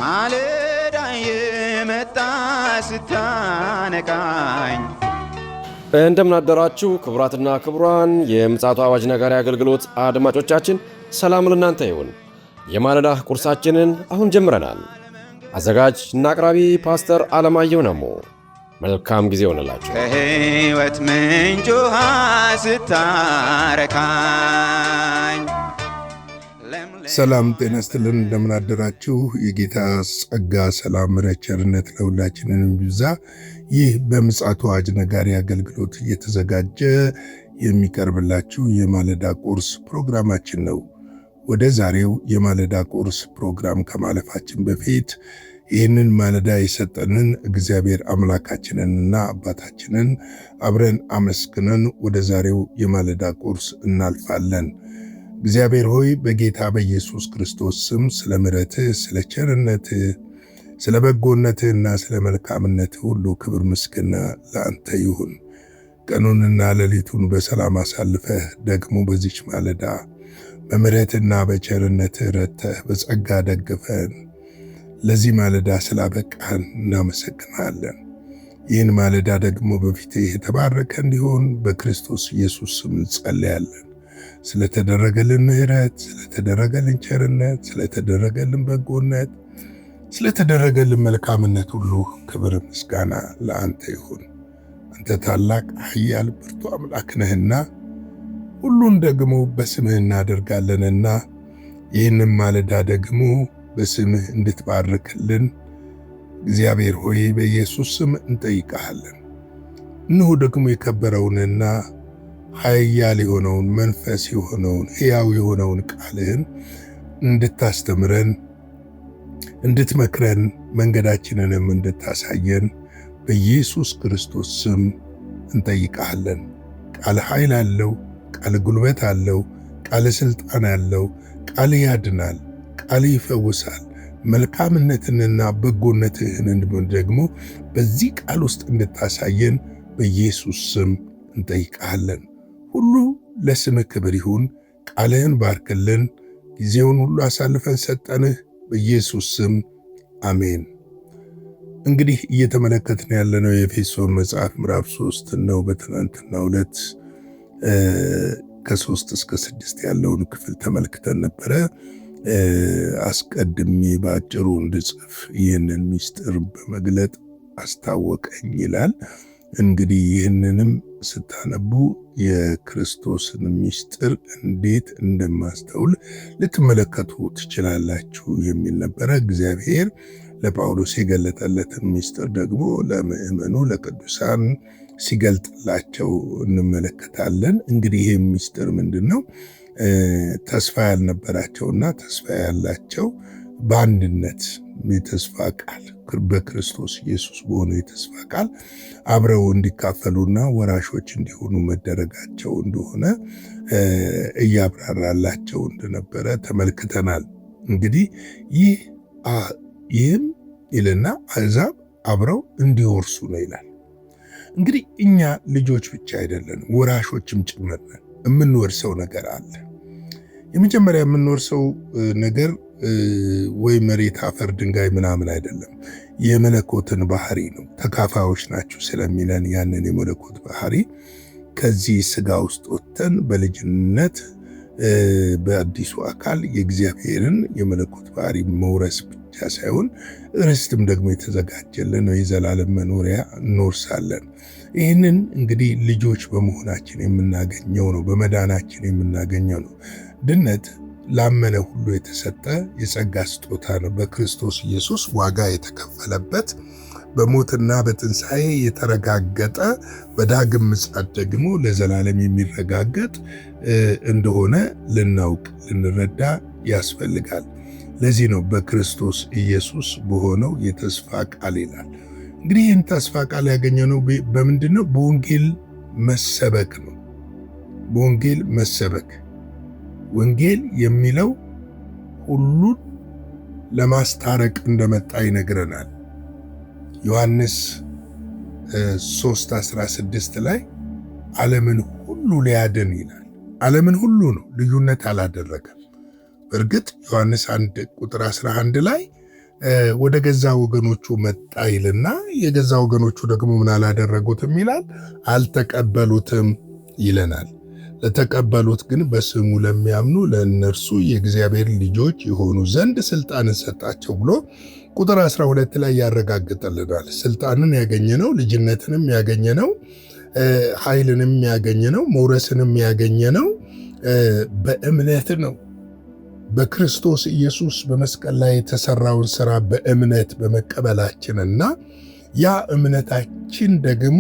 ማለዳ የመጣ ስታነቃኝ እንደምን አደራችሁ ክቡራትና ክቡራን የምፅዓቱ አዋጅ ነጋሪ አገልግሎት አድማጮቻችን፣ ሰላም ለእናንተ ይሁን። የማለዳ ቁርሳችንን አሁን ጀምረናል። አዘጋጅ እና አቅራቢ ፓስተር አለማየሁ ነሞ። መልካም ጊዜ ሆነላችሁ። ከሕይወት ምንጭ ውሃ ስታረካኝ ሰላም ጤና ይስጥልን። እንደምን አደራችሁ። የጌታ ጸጋ፣ ሰላም፣ ቸርነት ለሁላችንን ይብዛ። ይህ በምፅዓቱ አዋጅ ነጋሪ አገልግሎት እየተዘጋጀ የሚቀርብላችሁ የማለዳ ቁርስ ፕሮግራማችን ነው። ወደ ዛሬው የማለዳ ቁርስ ፕሮግራም ከማለፋችን በፊት ይህንን ማለዳ የሰጠንን እግዚአብሔር አምላካችንንና አባታችንን አብረን አመስግነን ወደ ዛሬው የማለዳ ቁርስ እናልፋለን። እግዚአብሔር ሆይ በጌታ በኢየሱስ ክርስቶስ ስም ስለ ምሕረትህ፣ ስለ ቸርነትህ፣ ስለ በጎነትህና ስለ መልካምነትህ ሁሉ ክብር ምስጋና ለአንተ ይሁን። ቀኑንና ሌሊቱን በሰላም አሳልፈህ ደግሞ በዚች ማለዳ በምሕረትና በቸርነትህ ረድተህ በጸጋ ደግፈን ለዚህ ማለዳ ስላበቃን እናመሰግናለን። ይህን ማለዳ ደግሞ በፊትህ የተባረከ እንዲሆን በክርስቶስ ኢየሱስ ስም እንጸልያለን። ስለተደረገልን ምሕረት፣ ስለተደረገልን ቸርነት፣ ስለተደረገልን በጎነት፣ ስለተደረገልን መልካምነት ሁሉ ክብር ምስጋና ለአንተ ይሁን። አንተ ታላቅ ኃያል ብርቱ አምላክ ነህና ሁሉን ደግሞ በስምህ እናደርጋለንና ይህንም ማለዳ ደግሞ በስምህ እንድትባርክልን እግዚአብሔር ሆይ በኢየሱስ ስም እንጠይቃለን። እነሆ ደግሞ የከበረውንና ኃያል የሆነውን መንፈስ የሆነውን ሕያው የሆነውን ቃልህን እንድታስተምረን፣ እንድትመክረን፣ መንገዳችንንም እንድታሳየን በኢየሱስ ክርስቶስ ስም እንጠይቃለን። ቃል ኃይል አለው፣ ቃል ጉልበት አለው፣ ቃል ሥልጣን አለው። ቃል ያድናል፣ ቃል ይፈውሳል። መልካምነትንና በጎነትህን ደግሞ በዚህ ቃል ውስጥ እንድታሳየን በኢየሱስ ስም እንጠይቃለን። ሁሉ ለስምህ ክብር ይሁን። ቃልህን ባርክልን። ጊዜውን ሁሉ አሳልፈን ሰጠንህ በኢየሱስ ስም አሜን። እንግዲህ እየተመለከትን ያለነው የኤፌሶን መጽሐፍ ምዕራፍ 3 ነው። በትናንትናው ዕለት ከ3 እስከ 6 ያለውን ክፍል ተመልክተን ነበረ። አስቀድሜ በአጭሩ እንድጽፍ ይህንን ምስጢር በመግለጥ አስታወቀኝ ይላል። እንግዲህ ይህንንም ስታነቡ የክርስቶስን ምስጢር እንዴት እንደማስተውል ልትመለከቱ ትችላላችሁ የሚል ነበረ። እግዚአብሔር ለጳውሎስ የገለጠለትን ምስጢር ደግሞ ለምእመኑ ለቅዱሳን ሲገልጥላቸው እንመለከታለን። እንግዲህ ይህ ምስጢር ምንድን ነው? ተስፋ ያልነበራቸውና ተስፋ ያላቸው በአንድነት የተስፋ ቃል በክርስቶስ ኢየሱስ በሆነው የተስፋ ቃል አብረው እንዲካፈሉና ወራሾች እንዲሆኑ መደረጋቸው እንደሆነ እያብራራላቸው እንደነበረ ተመልክተናል። እንግዲህ ይህም ይልና አሕዛብ አብረው እንዲወርሱ ነው ይላል። እንግዲህ እኛ ልጆች ብቻ አይደለን፣ ወራሾችም ጭምር ነን። የምንወርሰው ነገር አለ። የመጀመሪያ የምንወርሰው ነገር ወይ መሬት፣ አፈር፣ ድንጋይ ምናምን አይደለም። የመለኮትን ባህሪ ነው። ተካፋዮች ናችሁ ስለሚለን ያንን የመለኮት ባህሪ ከዚህ ስጋ ውስጥ ወጥተን በልጅነት በአዲሱ አካል የእግዚአብሔርን የመለኮት ባህሪ መውረስ ብቻ ሳይሆን ርስትም ደግሞ የተዘጋጀልን የዘላለም መኖሪያ እንወርሳለን። ይህንን እንግዲህ ልጆች በመሆናችን የምናገኘው ነው፣ በመዳናችን የምናገኘው ነው። ድነት ላመነ ሁሉ የተሰጠ የጸጋ ስጦታ ነው። በክርስቶስ ኢየሱስ ዋጋ የተከፈለበት በሞትና በትንሣኤ የተረጋገጠ በዳግም ምጽአት ደግሞ ለዘላለም የሚረጋገጥ እንደሆነ ልናውቅ ልንረዳ ያስፈልጋል። ለዚህ ነው በክርስቶስ ኢየሱስ በሆነው የተስፋ ቃል ይላል። እንግዲህ ይህን ተስፋ ቃል ያገኘነው በምንድን ነው? በወንጌል መሰበክ ነው። በወንጌል መሰበክ። ወንጌል የሚለው ሁሉን ለማስታረቅ እንደመጣ ይነግረናል። ዮሐንስ 3:16 ላይ ዓለምን ሁሉ ሊያድን ይላል። ዓለምን ሁሉ ነው፣ ልዩነት አላደረገም። በእርግጥ ዮሐንስ 1:11 ላይ ወደ ገዛ ወገኖቹ መጣ ይልና የገዛ ወገኖቹ ደግሞ ምን አላደረጉትም ይላል፣ አልተቀበሉትም ይለናል። ለተቀበሉት ግን በስሙ ለሚያምኑ ለእነርሱ የእግዚአብሔር ልጆች የሆኑ ዘንድ ስልጣንን ሰጣቸው ብሎ ቁጥር 12 ላይ ያረጋግጥልናል። ስልጣንን ያገኘነው፣ ልጅነትንም ያገኘነው፣ ኃይልንም ያገኘነው፣ መውረስንም ያገኘነው በእምነት ነው። በክርስቶስ ኢየሱስ በመስቀል ላይ የተሰራውን ሥራ በእምነት በመቀበላችንና ያ እምነታችን ደግሞ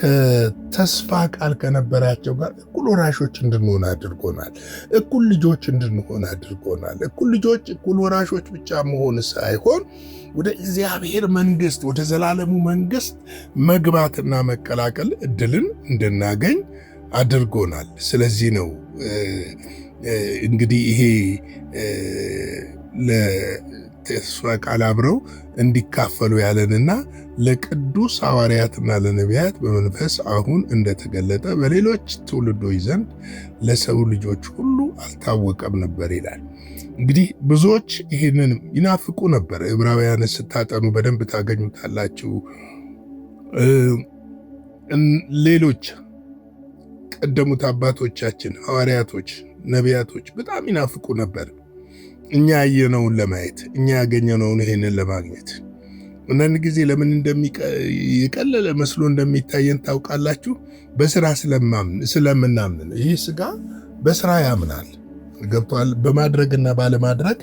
ከተስፋ ቃል ከነበራቸው ጋር እኩል ወራሾች እንድንሆን አድርጎናል። እኩል ልጆች እንድንሆን አድርጎናል። እኩል ልጆች፣ እኩል ወራሾች ብቻ መሆን ሳይሆን ወደ እግዚአብሔር መንግሥት፣ ወደ ዘላለሙ መንግሥት መግባትና መቀላቀል እድልን እንድናገኝ አድርጎናል። ስለዚህ ነው እንግዲህ ይሄ ለተስፋ ቃል አብረው እንዲካፈሉ ያለንና ለቅዱስ ሐዋርያትና ለነቢያት በመንፈስ አሁን እንደተገለጠ በሌሎች ትውልዶች ዘንድ ለሰው ልጆች ሁሉ አልታወቀም ነበር ይላል። እንግዲህ ብዙዎች ይህንን ይናፍቁ ነበር። ዕብራውያን ስታጠኑ በደንብ ታገኙታላችሁ። ሌሎች ቀደሙት አባቶቻችን ሐዋርያቶች፣ ነቢያቶች በጣም ይናፍቁ ነበር እኛ ያየነውን ለማየት፣ እኛ ያገኘነውን ይህንን ለማግኘት። አንዳንድ ጊዜ ለምን የቀለለ መስሎ እንደሚታየን ታውቃላችሁ? በስራ ስለምናምን። ይህ ስጋ በስራ ያምናል፣ ገብቷል። በማድረግና ባለማድረግ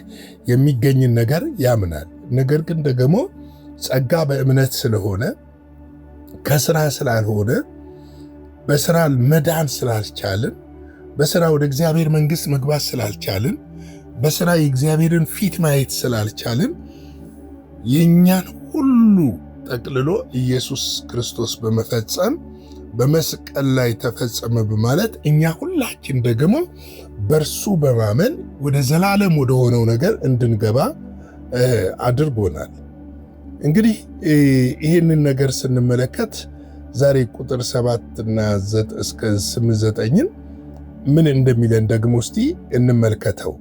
የሚገኝን ነገር ያምናል። ነገር ግን ደግሞ ጸጋ በእምነት ስለሆነ ከስራ ስላልሆነ በስራ መዳን ስላልቻልን፣ በስራ ወደ እግዚአብሔር መንግሥት መግባት ስላልቻልን፣ በስራ የእግዚአብሔርን ፊት ማየት ስላልቻልን የእኛን ሁሉ ጠቅልሎ ኢየሱስ ክርስቶስ በመፈጸም በመስቀል ላይ ተፈጸመ በማለት እኛ ሁላችን ደግሞ በእርሱ በማመን ወደ ዘላለም ወደ ሆነው ነገር እንድንገባ አድርጎናል። እንግዲህ ይህንን ነገር ስንመለከት ዛሬ ቁጥር 7 እና 9 እስከ 8-9 ምን እንደሚለን ደግሞ እስቲ እንመልከተው።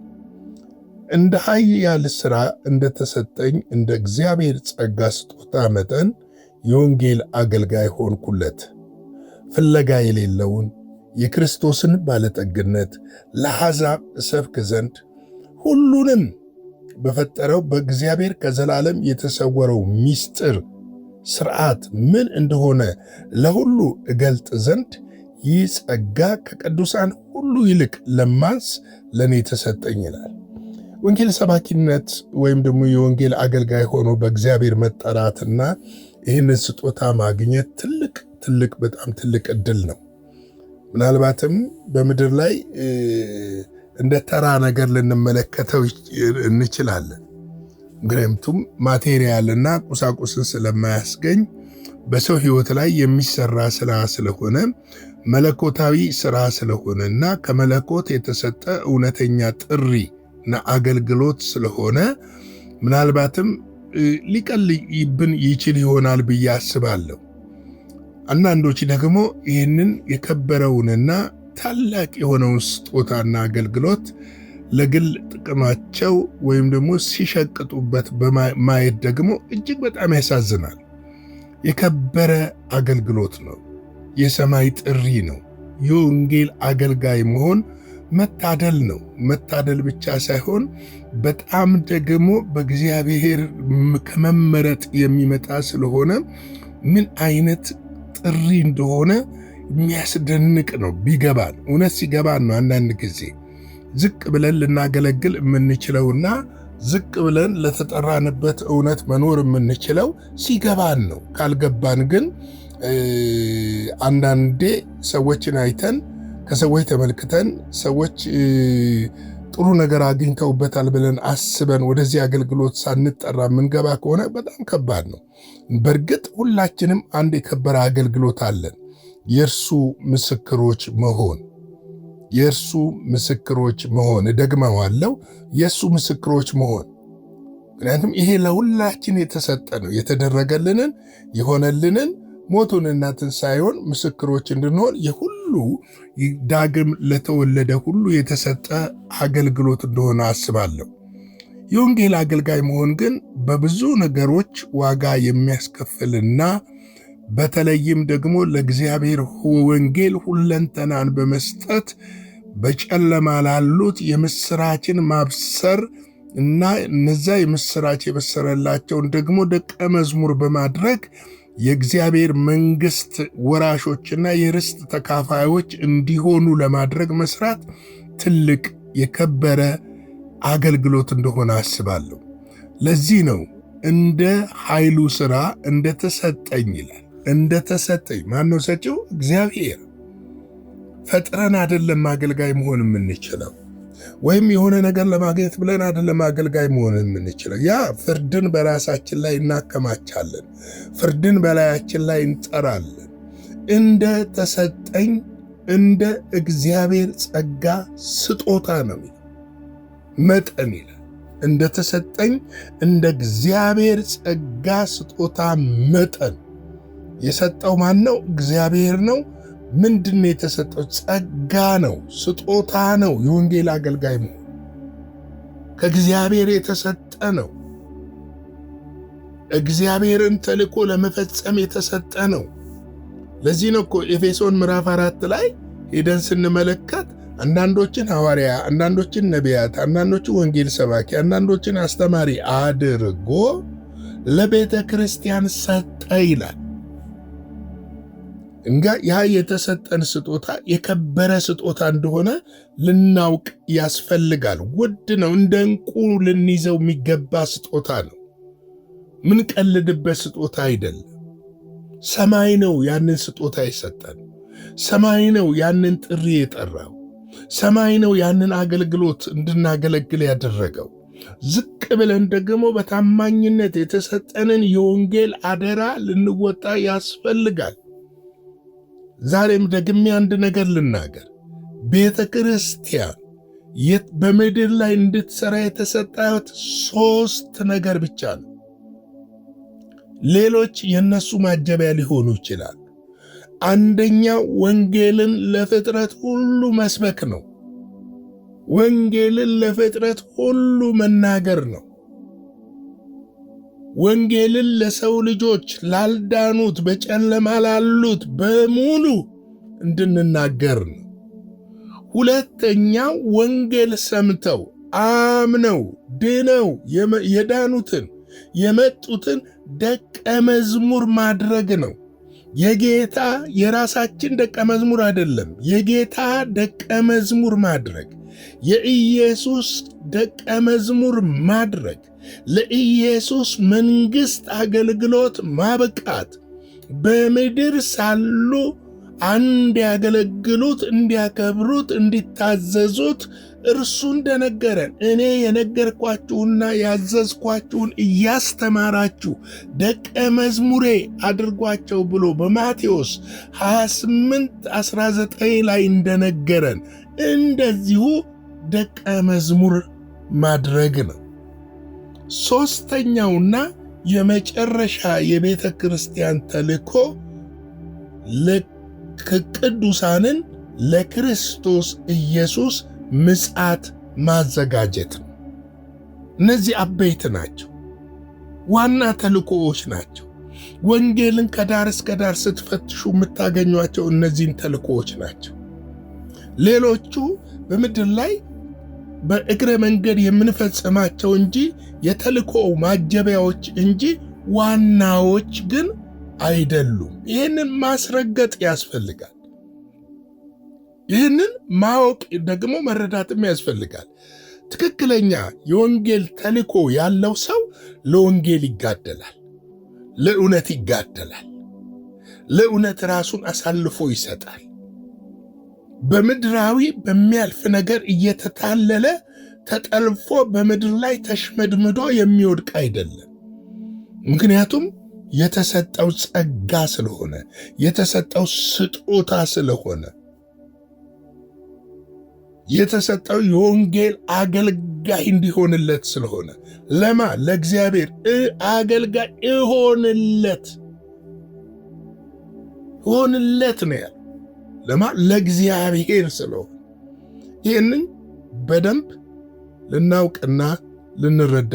እንደ ኃያል ሥራ እንደተሰጠኝ እንደ እግዚአብሔር ጸጋ ስጦታ መጠን የወንጌል አገልጋይ ሆንኩለት። ፍለጋ የሌለውን የክርስቶስን ባለጠግነት ለአሕዛብ እሰብክ ዘንድ ሁሉንም በፈጠረው በእግዚአብሔር ከዘላለም የተሰወረው ምስጢር ሥርዓት ምን እንደሆነ ለሁሉ እገልጥ ዘንድ ይህ ጸጋ ከቅዱሳን ሁሉ ይልቅ ለማንስ ለእኔ ተሰጠኝ ይላል። ወንጌል ሰባኪነት ወይም ደግሞ የወንጌል አገልጋይ ሆኖ በእግዚአብሔር መጠራትና ይህንን ስጦታ ማግኘት ትልቅ በጣም ትልቅ ዕድል ነው። ምናልባትም በምድር ላይ እንደ ተራ ነገር ልንመለከተው እንችላለን። ምክንያቱም ማቴሪያልና ቁሳቁስን ስለማያስገኝ በሰው ሕይወት ላይ የሚሰራ ስራ ስለሆነ መለኮታዊ ስራ ስለሆነና ከመለኮት የተሰጠ እውነተኛ ጥሪና አገልግሎት ስለሆነ ምናልባትም ሊቀልይብን ይችል ይሆናል ብዬ አስባለሁ። አንዳንዶች ደግሞ ይህንን የከበረውንና ታላቅ የሆነውን ስጦታና አገልግሎት ለግል ጥቅማቸው ወይም ደግሞ ሲሸቅጡበት በማየት ደግሞ እጅግ በጣም ያሳዝናል። የከበረ አገልግሎት ነው። የሰማይ ጥሪ ነው። የወንጌል አገልጋይ መሆን መታደል ነው። መታደል ብቻ ሳይሆን በጣም ደግሞ በእግዚአብሔር ከመመረጥ የሚመጣ ስለሆነ ምን አይነት ጥሪ እንደሆነ የሚያስደንቅ ነው። ቢገባን፣ እውነት ሲገባን ነው አንዳንድ ጊዜ ዝቅ ብለን ልናገለግል የምንችለውና ዝቅ ብለን ለተጠራንበት እውነት መኖር የምንችለው ሲገባን ነው። ካልገባን ግን አንዳንዴ ሰዎችን አይተን ከሰዎች ተመልክተን ሰዎች ጥሩ ነገር አግኝተውበታል ብለን አስበን ወደዚህ አገልግሎት ሳንጠራ የምንገባ ከሆነ በጣም ከባድ ነው። በእርግጥ ሁላችንም አንድ የከበረ አገልግሎት አለን። የእርሱ ምስክሮች መሆን እደግመዋለሁ፣ የእሱ ምስክሮች መሆን። ምክንያቱም ይሄ ለሁላችን የተሰጠ ነው። የተደረገልንን የሆነልንን ሞቱንና ትንሣኤውን ምስክሮች እንድንሆን የሁሉ ዳግም ለተወለደ ሁሉ የተሰጠ አገልግሎት እንደሆነ አስባለሁ። የወንጌል አገልጋይ መሆን ግን በብዙ ነገሮች ዋጋ የሚያስከፍልና በተለይም ደግሞ ለእግዚአብሔር ወንጌል ሁለንተናን በመስጠት በጨለማ ላሉት የምስራችን ማብሰር እና እነዛ የምስራች የበሰረላቸውን ደግሞ ደቀ መዝሙር በማድረግ የእግዚአብሔር መንግስት ወራሾችና የርስት ተካፋዮች እንዲሆኑ ለማድረግ መስራት ትልቅ የከበረ አገልግሎት እንደሆነ አስባለሁ። ለዚህ ነው እንደ ኃይሉ ሥራ እንደተሰጠኝ ይላል። እንደተሰጠኝ ማን ነው ሰጪው? እግዚአብሔር። ፈጥረን አይደለም አገልጋይ መሆን የምንችለው፣ ወይም የሆነ ነገር ለማግኘት ብለን አይደለም አገልጋይ መሆን የምንችለው። ያ ፍርድን በራሳችን ላይ እናከማቻለን፣ ፍርድን በላያችን ላይ እንጠራለን። እንደ ተሰጠኝ እንደ እግዚአብሔር ጸጋ ስጦታ ነው መጠን ይላል። እንደ ተሰጠኝ እንደ እግዚአብሔር ጸጋ ስጦታ መጠን። የሰጠው ማን ነው? እግዚአብሔር ነው። ምንድነው የተሰጠው? ጸጋ ነው፣ ስጦታ ነው። የወንጌል አገልጋይ መሆን ከእግዚአብሔር የተሰጠ ነው። እግዚአብሔርን ተልእኮ ለመፈጸም የተሰጠ ነው። ለዚህ ነው እኮ ኤፌሶን ምዕራፍ 4 ላይ ሄደን ስንመለከት አንዳንዶችን ሐዋርያ፣ አንዳንዶችን ነቢያት፣ አንዳንዶችን ወንጌል ሰባኪ፣ አንዳንዶችን አስተማሪ አድርጎ ለቤተ ክርስቲያን ሰጠ ይላል። ያ የተሰጠን ስጦታ የከበረ ስጦታ እንደሆነ ልናውቅ ያስፈልጋል። ውድ ነው። እንደ ዕንቁ ልንይዘው የሚገባ ስጦታ ነው። ምን ቀልድበት ስጦታ አይደለም። ሰማይ ነው ያንን ስጦታ የሰጠን። ሰማይ ነው ያንን ጥሪ የጠራው። ሰማይ ነው ያንን አገልግሎት እንድናገለግል ያደረገው። ዝቅ ብለን ደግሞ በታማኝነት የተሰጠንን የወንጌል አደራ ልንወጣ ያስፈልጋል። ዛሬም ደግሜ አንድ ነገር ልናገር። ቤተ ክርስቲያን በምድር ላይ እንድትሰራ የተሰጣት 3 ነገር ብቻ ነው። ሌሎች የነሱ ማጀቢያ ሊሆኑ ይችላል። አንደኛው ወንጌልን ለፍጥረት ሁሉ መስበክ ነው። ወንጌልን ለፍጥረት ሁሉ መናገር ነው። ወንጌልን ለሰው ልጆች ላልዳኑት፣ በጨለማ ላሉት በሙሉ እንድንናገር ነው። ሁለተኛው ወንጌል ሰምተው አምነው ድነው የዳኑትን የመጡትን ደቀ መዝሙር ማድረግ ነው። የጌታ የራሳችን ደቀ መዝሙር አይደለም፣ የጌታ ደቀ መዝሙር ማድረግ፣ የኢየሱስ ደቀ መዝሙር ማድረግ፣ ለኢየሱስ መንግሥት አገልግሎት ማብቃት፣ በምድር ሳሉ እንዲያገለግሉት፣ እንዲያከብሩት፣ እንዲታዘዙት እርሱ እንደነገረን እኔ የነገርኳችሁና ያዘዝኳችሁን እያስተማራችሁ ደቀ መዝሙሬ አድርጓቸው ብሎ በማቴዎስ 28:19 ላይ እንደነገረን እንደዚሁ ደቀ መዝሙር ማድረግ ነው። ሦስተኛውና የመጨረሻ የቤተ ክርስቲያን ተልእኮ ቅዱሳንን ለክርስቶስ ኢየሱስ ምጽአት ማዘጋጀት ነው። እነዚህ አበይት ናቸው፣ ዋና ተልእኮዎች ናቸው። ወንጌልን ከዳር እስከ ዳር ስትፈትሹ የምታገኟቸው እነዚህን ተልእኮዎች ናቸው። ሌሎቹ በምድር ላይ በእግረ መንገድ የምንፈጽማቸው እንጂ የተልእኮ ማጀቢያዎች እንጂ ዋናዎች ግን አይደሉም። ይህንን ማስረገጥ ያስፈልጋል። ይህንን ማወቅ ደግሞ መረዳትም ያስፈልጋል። ትክክለኛ የወንጌል ተልእኮ ያለው ሰው ለወንጌል ይጋደላል፣ ለእውነት ይጋደላል፣ ለእውነት ራሱን አሳልፎ ይሰጣል። በምድራዊ በሚያልፍ ነገር እየተታለለ ተጠልፎ በምድር ላይ ተሽመድምዶ የሚወድቅ አይደለም። ምክንያቱም የተሰጠው ጸጋ ስለሆነ፣ የተሰጠው ስጦታ ስለሆነ፣ የተሰጠው የወንጌል አገልጋይ እንዲሆንለት ስለሆነ ለማ ለእግዚአብሔር አገልጋይ እሆንለት ነው ያለው። ለማ ለእግዚአብሔር ስለሆነ ይህንን በደንብ ልናውቅና ልንረዳ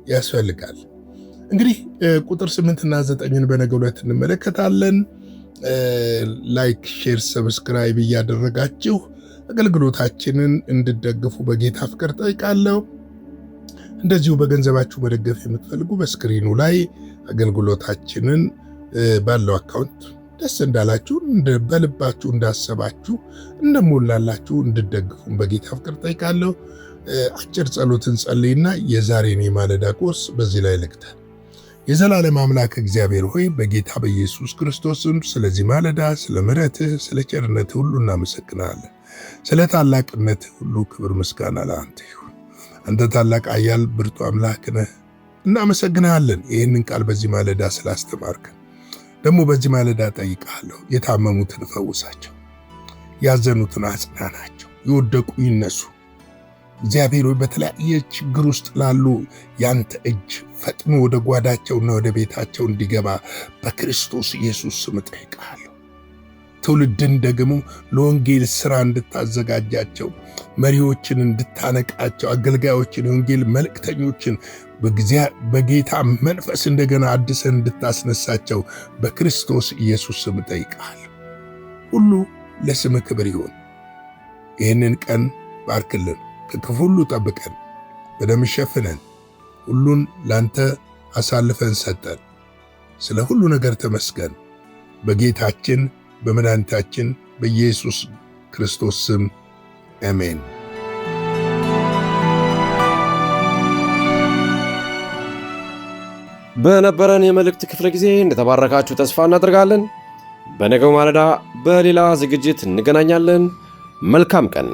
ያስፈልጋል። እንግዲህ ቁጥር 8 እና 9ን በነገው ዕለት እንመለከታለን። ላይክ፣ ሼር፣ ሰብስክራይብ እያደረጋችሁ አገልግሎታችንን እንድትደግፉ በጌታ ፍቅር ጠይቃለሁ። እንደዚሁ በገንዘባችሁ መደገፍ የምትፈልጉ በስክሪኑ ላይ አገልግሎታችንን ባለው አካውንት ደስ እንዳላችሁ በልባችሁ እንዳሰባችሁ እንደሞላላችሁ እንድትደግፉን በጌታ ፍቅር ጠይቃለሁ። አጭር ጸሎትን ጸልይና የዛሬን የማለዳ ቁርስ በዚህ ላይ ልክተን። የዘላለም አምላክ እግዚአብሔር ሆይ በጌታ በኢየሱስ ክርስቶስም ስለዚህ ማለዳ፣ ስለ ምሕረትህ፣ ስለ ቸርነትህ ሁሉ እናመሰግናለን። ስለ ታላቅነትህ ሁሉ ክብር ምስጋና ለአንተ ይሁን። አንተ ታላቅ ኃያል ብርቱ አምላክ ነህ። እናመሰግናለን ይህንን ቃል በዚህ ማለዳ ስላስተማርከን። ደግሞ በዚህ ማለዳ ጠይቃለሁ፣ የታመሙትን ፈውሳቸው፣ ያዘኑትን አጽናናቸው፣ የወደቁ ይነሱ። እግዚአብሔር ሆይ በተለያየ ችግር ውስጥ ላሉ ያንተ እጅ ፈጥኖ ወደ ጓዳቸውና ወደ ቤታቸው እንዲገባ በክርስቶስ ኢየሱስ ስም ጠይቃለሁ። ትውልድን ደግሞ ለወንጌል ሥራ እንድታዘጋጃቸው፣ መሪዎችን እንድታነቃቸው፣ አገልጋዮችን፣ የወንጌል መልእክተኞችን በጌታ መንፈስ እንደገና አድሰን እንድታስነሳቸው በክርስቶስ ኢየሱስ ስም ጠይቃለሁ። ሁሉ ለስም ክብር ይሁን። ይህንን ቀን ባርክልን፣ ከክፉ ሁሉ ጠብቀን፣ በደም ሸፍነን፣ ሁሉን ላንተ አሳልፈን ሰጠን። ስለ ሁሉ ነገር ተመስገን። በጌታችን በመድኃኒታችን በኢየሱስ ክርስቶስ ስም አሜን። በነበረን የመልእክት ክፍለ ጊዜ እንደተባረካችሁ ተስፋ እናደርጋለን። በነገው ማለዳ በሌላ ዝግጅት እንገናኛለን። መልካም ቀን።